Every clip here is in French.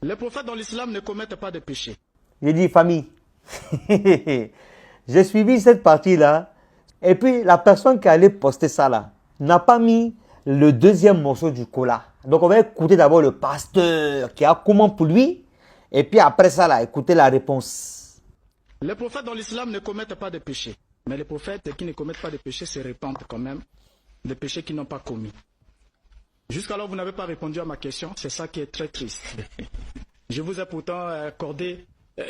Les prophètes dans l'islam ne commettent pas de péché. J'ai dit famille. J'ai suivi cette partie-là. Et puis, la personne qui allait poster ça là n'a pas mis le deuxième morceau du cola. Donc, on va écouter d'abord le pasteur qui a comment pour lui. Et puis, après ça, là, écouter la réponse. Les prophètes dans l'islam ne commettent pas de péché. Mais les prophètes qui ne commettent pas de péché se répandent quand même des péchés qu'ils n'ont pas commis. Jusqu'alors, vous n'avez pas répondu à ma question. C'est ça qui est très triste. Je vous ai pourtant accordé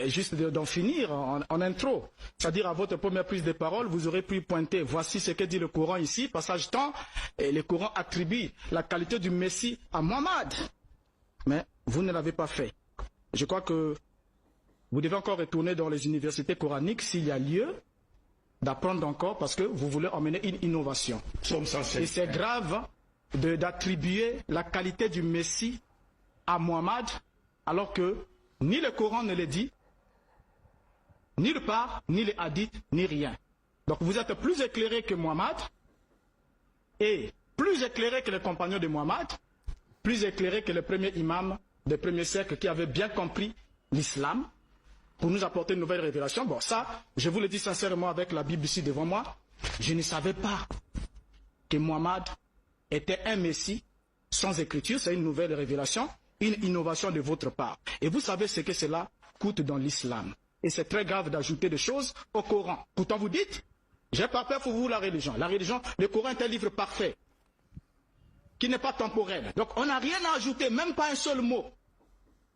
juste d'en finir en intro. C'est-à-dire à votre première prise de parole, vous aurez pu pointer. Voici ce que dit le Coran ici, passage temps. Et le Coran attribue la qualité du Messie à Mohammed. Mais vous ne l'avez pas fait. Je crois que vous devez encore retourner dans les universités coraniques s'il y a lieu d'apprendre encore parce que vous voulez emmener une innovation. Et c'est grave d'attribuer la qualité du Messie à Mohammed alors que ni le Coran ne le dit, ni le part, ni les hadiths, ni rien. Donc vous êtes plus éclairé que Mohammed et plus éclairé que les compagnons de Mohammed, plus éclairé que le premier imam des premiers siècles qui avait bien compris l'islam pour nous apporter une nouvelle révélation. Bon, ça, je vous le dis sincèrement avec la Bible ici devant moi, je ne savais pas que Mohammed était un Messie sans écriture, c'est une nouvelle révélation, une innovation de votre part. Et vous savez ce que cela coûte dans l'islam. Et c'est très grave d'ajouter des choses au Coran. Pourtant vous dites, j'ai pas peur pour vous la religion. La religion, le Coran est un livre parfait, qui n'est pas temporel. Donc on n'a rien à ajouter, même pas un seul mot.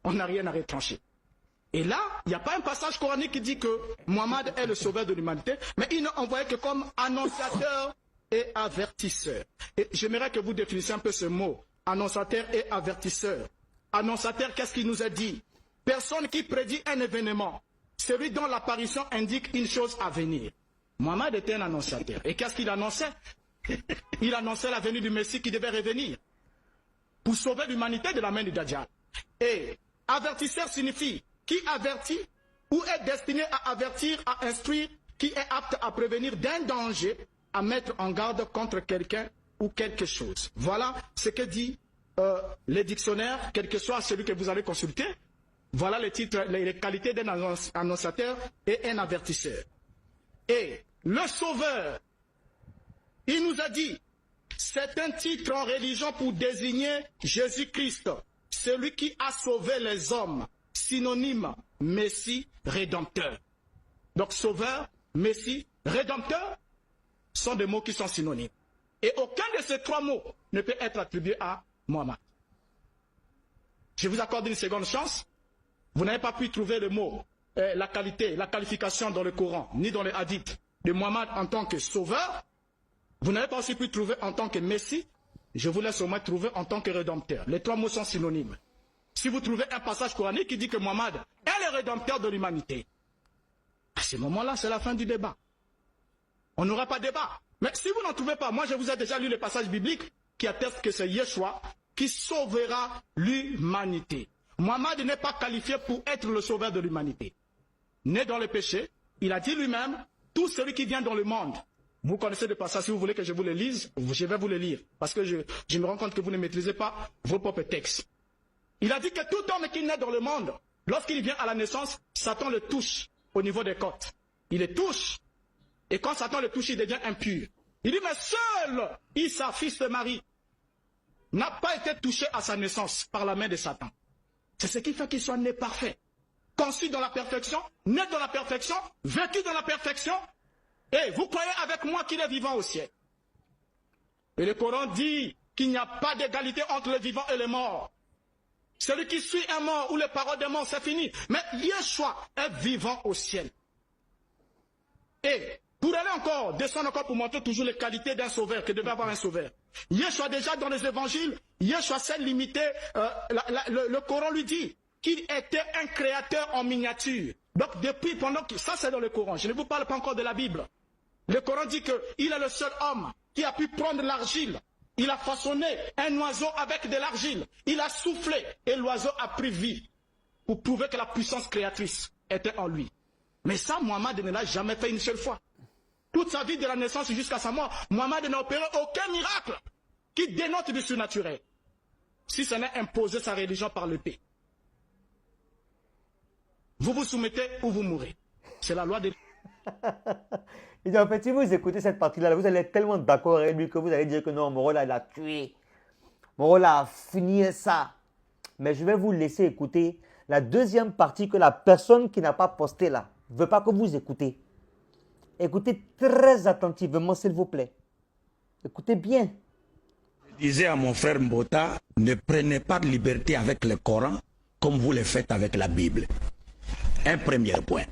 On n'a rien à retrancher. Et là, il n'y a pas un passage coranique qui dit que Mohammed est le sauveur de l'humanité, mais il n'est envoyé que comme annonciateur et avertisseur. Et j'aimerais que vous définissiez un peu ce mot, annonciateur et avertisseur. Annonciateur, qu'est-ce qu'il nous a dit? Personne qui prédit un événement, celui dont l'apparition indique une chose à venir. Mohammed était un annonciateur. Et qu'est-ce qu'il annonçait? Il annonçait la venue du Messie qui devait revenir pour sauver l'humanité de la main du Dajjal. Et avertisseur signifie qui avertit ou est destiné à avertir, à instruire, qui est apte à prévenir d'un danger, à mettre en garde contre quelqu'un ou quelque chose. Voilà ce que dit les dictionnaires, quel que soit celui que vous allez consulter. Voilà les titres, les qualités d'un annonciateur et un avertisseur. Et le sauveur, il nous a dit, c'est un titre en religion pour désigner Jésus-Christ, celui qui a sauvé les hommes, synonyme Messie, rédempteur. Donc sauveur, Messie, rédempteur sont des mots qui sont synonymes. Et aucun de ces trois mots ne peut être attribué à Mohammed. Je vous accorde une seconde chance. Vous n'avez pas pu trouver le mot, la qualité, la qualification dans le Coran, ni dans les hadiths de Mohammed en tant que sauveur. Vous n'avez pas aussi pu trouver en tant que Messie. Je vous laisse au moins trouver en tant que rédempteur. Les trois mots sont synonymes. Si vous trouvez un passage coranique qui dit que Mohammed est le rédempteur de l'humanité, à ce moment-là, c'est la fin du débat. On n'aura pas de débat. Mais si vous n'en trouvez pas, moi je vous ai déjà lu les passages bibliques qui attestent que c'est Yeshua qui sauvera l'humanité. Mohammed n'est pas qualifié pour être le sauveur de l'humanité. Né dans le péché, il a dit lui-même, tout celui qui vient dans le monde. Vous connaissez le passage, si vous voulez que je vous le lise, je vais vous le lire. Parce que je me rends compte que vous ne maîtrisez pas vos propres textes. Il a dit que tout homme qui naît dans le monde, lorsqu'il vient à la naissance, Satan le touche au niveau des côtes. Il le touche. Et quand Satan le touche, il devient impur. Il dit, mais seul Issa, fils de Marie, n'a pas été touché à sa naissance par la main de Satan. C'est ce qui fait qu'il soit né parfait. Conçu dans la perfection, né dans la perfection, vécu dans la perfection. Et vous croyez avec moi qu'il est vivant au ciel. Et le Coran dit qu'il n'y a pas d'égalité entre les vivants et les morts. Celui qui suit un mort ou les paroles des morts, c'est fini. Mais Yeshua est vivant au ciel. Et pour aller encore, descendre encore pour montrer toujours les qualités d'un sauveur, que devait avoir un sauveur. Yeshua déjà dans les évangiles, Yeshua s'est limité, le Coran lui dit qu'il était un créateur en miniature. Donc depuis, pendant que, ça c'est dans le Coran, je ne vous parle pas encore de la Bible. Le Coran dit qu'il est le seul homme qui a pu prendre l'argile. Il a façonné un oiseau avec de l'argile. Il a soufflé et l'oiseau a pris vie pour prouver que la puissance créatrice était en lui. Mais ça, Mohammed ne l'a jamais fait une seule fois. Toute sa vie de la naissance jusqu'à sa mort, Mohammed n'a opéré aucun miracle qui dénote du surnaturel. Si ce n'est imposer sa religion par l'épée. Vous vous soumettez ou vous mourrez. C'est la loi de... Et donc, en fait, si vous écoutez cette partie-là, vous allez être tellement d'accord avec lui que vous allez dire que non, Moro là, il a tué. Moro là a fini ça. Mais je vais vous laisser écouter la deuxième partie que la personne qui n'a pas posté là ne veut pas que vous écoutez. Écoutez très attentivement, s'il vous plaît. Écoutez bien. Je disais à mon frère Mbota, ne prenez pas de liberté avec le Coran comme vous le faites avec la Bible. Un premier point.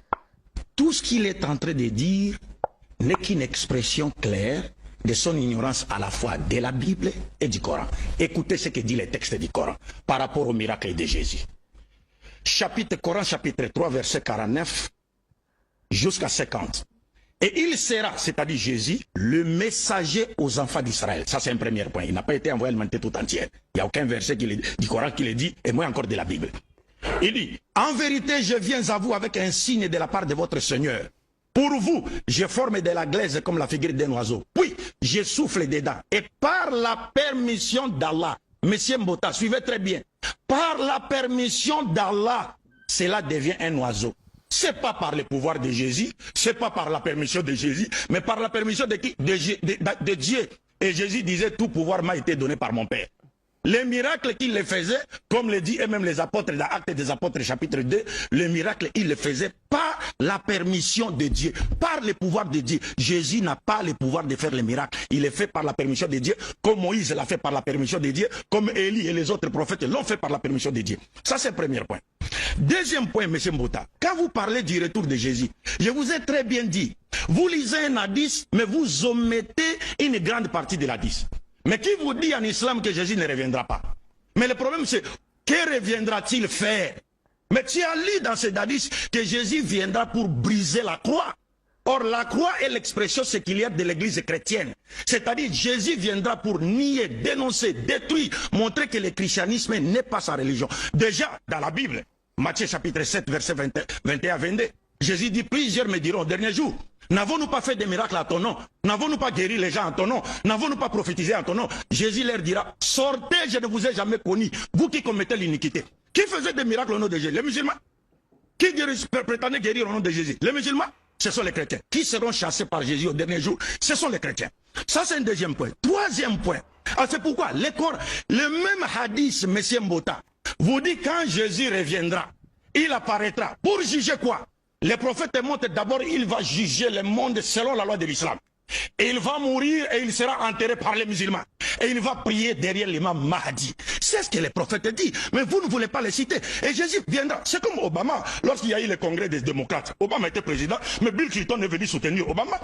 Tout ce qu'il est en train de dire n'est qu'une expression claire de son ignorance à la fois de la Bible et du Coran. Écoutez ce que dit le texte du Coran par rapport au miracle de Jésus. Coran chapitre 3, verset 49 jusqu'à 50. Et il sera, c'est-à-dire Jésus, le messager aux enfants d'Israël. Ça, c'est un premier point. Il n'a pas été envoyé à l'humanité tout entière. Il n'y a aucun verset du Coran qui le dit, et moins encore de la Bible. Il dit, en vérité, je viens à vous avec un signe de la part de votre Seigneur. Pour vous, je forme de la glaise comme la figure d'un oiseau. Puis, je souffle dedans. Et par la permission d'Allah, Monsieur Mbota, suivez très bien. Par la permission d'Allah, cela devient un oiseau. C'est pas par le pouvoir de Jésus, c'est pas par la permission de Jésus, mais par la permission de qui? De Dieu. Et Jésus disait, tout pouvoir m'a été donné par mon Père. Les miracles qu'il les faisait, comme le dit et même les apôtres dans Actes des Apôtres chapitre 2, le miracle il le faisait par la permission de Dieu, par le pouvoir de Dieu. Jésus n'a pas le pouvoir de faire les miracles, il est fait par la permission de Dieu, comme Moïse l'a fait par la permission de Dieu, comme Élie et les autres prophètes l'ont fait par la permission de Dieu. Ça c'est le premier point. Deuxième point, M. Mbota, quand vous parlez du retour de Jésus, je vous ai très bien dit, vous lisez un hadith, mais vous omettez une grande partie de l'hadith. Mais qui vous dit en islam que Jésus ne reviendra pas? Mais le problème c'est, que reviendra-t-il faire? Mais tu as lu dans ces hadiths que Jésus viendra pour briser la croix. Or la croix est l'expression séculière de l'église chrétienne. C'est-à-dire Jésus viendra pour nier, dénoncer, détruire, montrer que le christianisme n'est pas sa religion. Déjà dans la Bible, Matthieu chapitre 7 verset 21-22, Jésus dit, plusieurs me diront au dernier jour, n'avons-nous pas fait des miracles à ton nom? N'avons-nous pas guéri les gens à ton nom? N'avons-nous pas prophétisé à ton nom? Jésus leur dira, sortez, je ne vous ai jamais connu, vous qui commettez l'iniquité. Qui faisait des miracles au nom de Jésus? Les musulmans. Qui prétendait guérir au nom de Jésus? Les musulmans. Ce sont les chrétiens. Qui seront chassés par Jésus au dernier jour? Ce sont les chrétiens. Ça c'est un deuxième point. Troisième point. Ah, c'est pourquoi le même hadith, M. Mbota, vous dit quand Jésus reviendra, il apparaîtra. Pour juger quoi? Les prophètes montrent d'abord, il va juger le monde selon la loi de l'islam. Et il va mourir et il sera enterré par les musulmans. Et il va prier derrière l'imam Mahdi. C'est ce que les prophètes disent. Mais vous ne voulez pas les citer. Et Jésus viendra. C'est comme Obama, lorsqu'il y a eu le congrès des démocrates. Obama était président, mais Bill Clinton est venu soutenir Obama.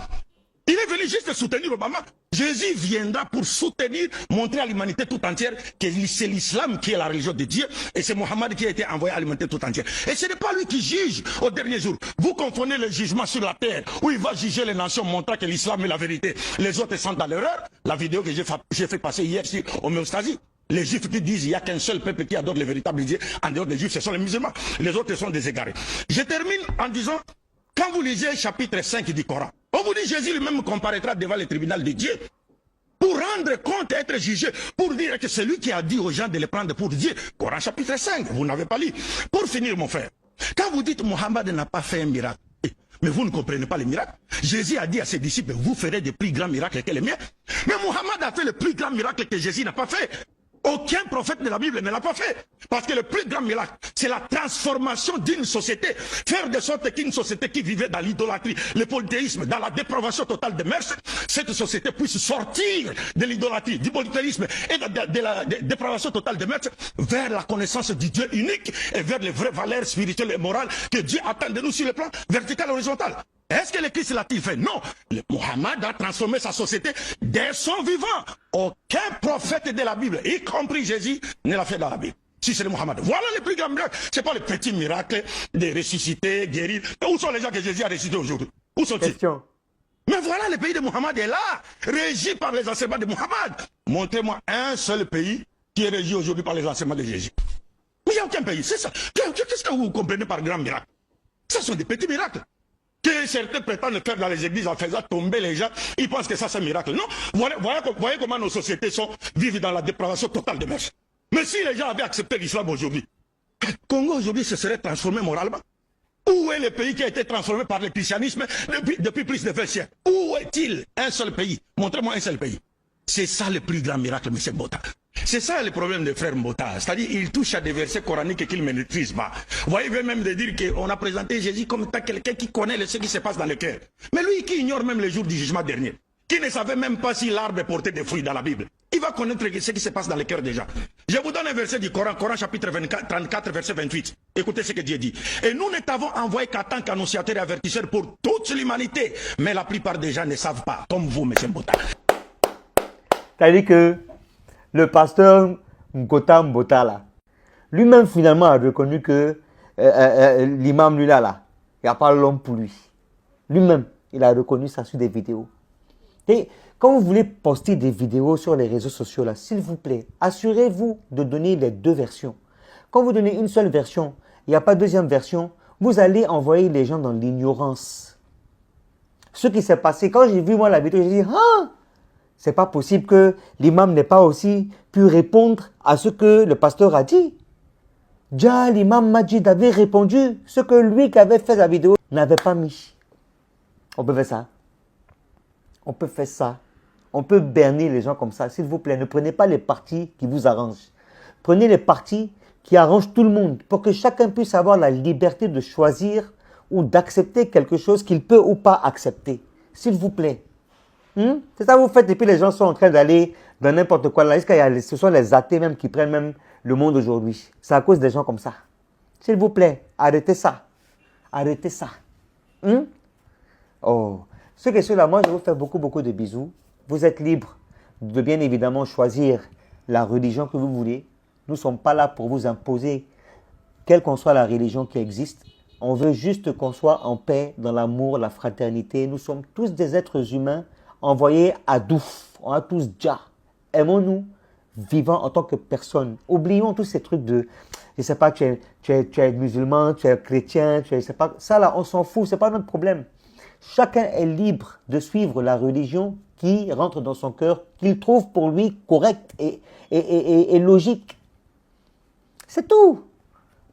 Il est venu juste soutenir Obama. Jésus viendra pour soutenir, montrer à l'humanité tout entière que c'est l'islam qui est la religion de Dieu et c'est Mohammed qui a été envoyé à l'humanité tout entière. Et ce n'est pas lui qui juge au dernier jour. Vous confondez le jugement sur la terre où il va juger les nations montrant que l'islam est la vérité. Les autres sont dans l'erreur. La vidéo que j'ai fait passer hier sur homéostasie. Les juifs qui disent qu'il n'y a qu'un seul peuple qui adore le véritable Dieu, en dehors des juifs, ce sont les musulmans. Les autres sont des égarés. Je termine en disant, quand vous lisez chapitre 5 du Coran, on vous dit Jésus lui-même comparaîtra devant le tribunal de Dieu pour rendre compte et être jugé, pour dire que c'est lui qui a dit aux gens de les prendre pour Dieu. Coran chapitre 5, vous n'avez pas lu. Pour finir mon frère, quand vous dites Mohammed n'a pas fait un miracle, mais vous ne comprenez pas les miracles. Jésus a dit à ses disciples, vous ferez des plus grands miracles que les miens. Mais Mohammed a fait le plus grand miracle que Jésus n'a pas fait. Aucun prophète de la Bible ne l'a pas fait. Parce que le plus grand miracle, c'est la transformation d'une société. Faire de sorte qu'une société qui vivait dans l'idolâtrie, le polythéisme, dans la dépravation totale des mœurs, cette société puisse sortir de l'idolâtrie, du polythéisme et de la dépravation totale des mœurs vers la connaissance du Dieu unique et vers les vraies valeurs spirituelles et morales que Dieu attend de nous sur le plan vertical et horizontal. Est-ce que le Christ l'a-t-il fait? Non. Le Mohammed a transformé sa société dès son vivant. Aucun prophète de la Bible, y compris Jésus, ne l'a fait dans la Bible. Si c'est le Mohammed. Voilà les plus grands miracles. Ce n'est pas les petits miracles de ressusciter, guérir. Où sont les gens que Jésus a ressuscités aujourd'hui? Où sont-ils? Mais voilà, le pays de Mohammed est là, régi par les enseignements de Mohammed. Montrez-moi un seul pays qui est régi aujourd'hui par les enseignements de Jésus. Mais il n'y a aucun pays, c'est ça. Qu'est-ce que vous comprenez par grand miracle? Ce sont des petits miracles. Que certains prétendent faire dans les églises en faisant tomber les gens, ils pensent que ça c'est un miracle. Non, voyez comment nos sociétés vivent dans la dépravation totale de mœurs. Mais si les gens avaient accepté l'islam aujourd'hui, Congo aujourd'hui se serait transformé moralement. Où est le pays qui a été transformé par le christianisme depuis plus de 20 siècles? Où est-il? Un seul pays. Montrez-moi un seul pays. C'est ça le plus grand miracle, M. Mbota. C'est ça le problème de frère Mbota. C'est-à-dire qu'il touche à des versets coraniques qu'il ne maîtrise pas. Vous voyez, il veut même de dire qu'on a présenté Jésus comme étant quelqu'un qui connaît ce qui se passe dans le cœur. Mais lui qui ignore même le jour du jugement dernier, qui ne savait même pas si l'arbre portait des fruits dans la Bible, il va connaître ce qui se passe dans le cœur déjà. Je vous donne un verset du Coran, Coran chapitre 34, verset 28. Écoutez ce que Dieu dit. Et nous ne t'avons envoyé qu'en tant qu'annonciateur et avertisseur pour toute l'humanité. Mais la plupart des gens ne savent pas, comme vous, M. Mbota. C'est-à-dire que le pasteur Ngota Mbota, là, lui-même finalement a reconnu que l'imam, lui là, il n'y a pas l'homme pour lui. Lui-même, il a reconnu ça sur des vidéos. Et quand vous voulez poster des vidéos sur les réseaux sociaux, là, s'il vous plaît, assurez-vous de donner les deux versions. Quand vous donnez une seule version, il n'y a pas de deuxième version, vous allez envoyer les gens dans l'ignorance. Ce qui s'est passé, quand j'ai vu moi la vidéo, j'ai dit, ah, c'est pas possible que l'imam n'ait pas aussi pu répondre à ce que le pasteur a dit. Déjà, l'imam Majid avait répondu ce que lui qui avait fait la vidéo n'avait pas mis. On peut faire ça. On peut faire ça. On peut berner les gens comme ça. S'il vous plaît, ne prenez pas les partis qui vous arrangent. Prenez les partis qui arrangent tout le monde pour que chacun puisse avoir la liberté de choisir ou d'accepter quelque chose qu'il peut ou pas accepter. S'il vous plaît. C'est ça que vous faites et puis les gens sont en train d'aller dans n'importe quoi. Là, ce sont les athées même qui prennent même le monde aujourd'hui. C'est à cause des gens comme ça. S'il vous plaît, arrêtez ça. Arrêtez ça. Oh. Ce que cela, moi, je vous fais beaucoup de bisous. Vous êtes libre de bien évidemment choisir la religion que vous voulez. Nous ne sommes pas là pour vous imposer quelle qu'en soit la religion qui existe. On veut juste qu'on soit en paix, dans l'amour, la fraternité. Nous sommes tous des êtres humains envoyés à Douf. On a tous déjà. Aimons-nous, vivant en tant que personne. Oublions tous ces trucs de, je ne sais pas, tu es musulman, tu es chrétien, tu es, je sais pas. Ça là, on s'en fout, ce n'est pas notre problème. Chacun est libre de suivre la religion qui rentre dans son cœur, qu'il trouve pour lui correcte et logique. C'est tout.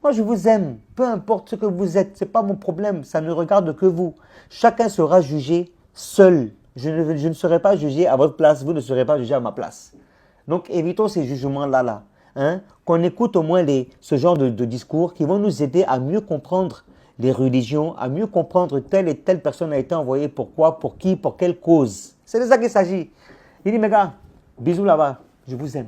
Moi, je vous aime. Peu importe ce que vous êtes, ce n'est pas mon problème. Ça ne regarde que vous. Chacun sera jugé seul. Je ne serai pas jugé à votre place. Vous ne serez pas jugé à ma place. Donc, évitons ces jugements-là. Qu'on écoute au moins ce genre de discours qui vont nous aider à mieux comprendre les religions, à mieux comprendre telle et telle personne a été envoyée, pourquoi, pour qui, pour quelle cause. C'est de ça qu'il s'agit. Il dit, mes gars, bisous là-bas, je vous aime.